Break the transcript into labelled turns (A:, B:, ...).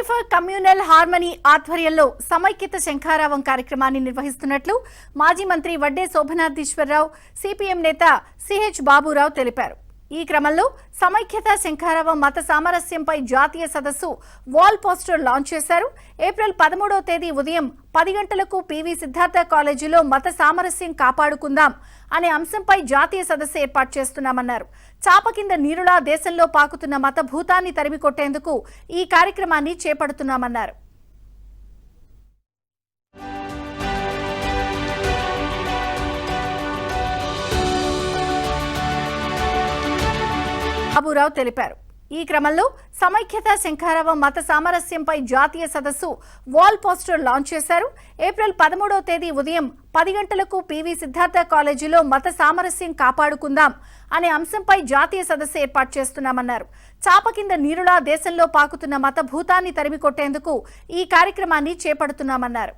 A: For communal harmony ఆధ్వర్యంలో సమైక్యత శంఖారావం కార్యక్రమాన్ని నిర్వహిస్తున్నట్లు మాజీ మంత్రి వడ్డే శోభనాద్రీశ్వరరావు, సిపిఎం నేత సిహెచ్ బాబురావు తెలిపారు. ఈ క్రమంలో సమైక్యత శంఖారావం మత సామరస్యంపై జాతీయ సదస్సు వాల్ పోస్టర్ లాంచ్ చేశారు. ఏప్రిల్ 13వ తేదీ ఉదయం 10 గంటలకు పివి సిద్ధార్థ కాలేజీలో మత సామరస్యం కాపాడుకుందాం అనే అంశంపై జాతీయ సదస్సు ఏర్పాటు చేస్తున్నామన్నారు. చాప కింద నీరులా దేశంలో పాకుతున్న మత భూతాన్ని తరిమి కొట్టేందుకు ఈ కార్యక్రమాన్ని చేపడుతున్నామన్నారు. బాబురావు తెలిపారు. ఈ క్రమంలో సమైక్యత శంఖారావం మత సామరస్యంపై జాతీయ సదస్సు వాల్ పోస్టర్ లాంచ్ చేశారు. ఏప్రిల్ 13వ తేదీ ఉదయం 10 గంటలకు పివి సిద్ధార్థ కాలేజీలో మత సామరస్యం కాపాడుకుందాం అనే అంశంపై జాతీయ సదస్సు ఏర్పాటు చేస్తున్నామన్నారు. చాప కింద నీరులా దేశంలో పాకుతున్న మత భూతాన్ని తరిమి కొట్టేందుకు ఈ కార్యక్రమాన్ని చేపడుతున్నామన్నారు.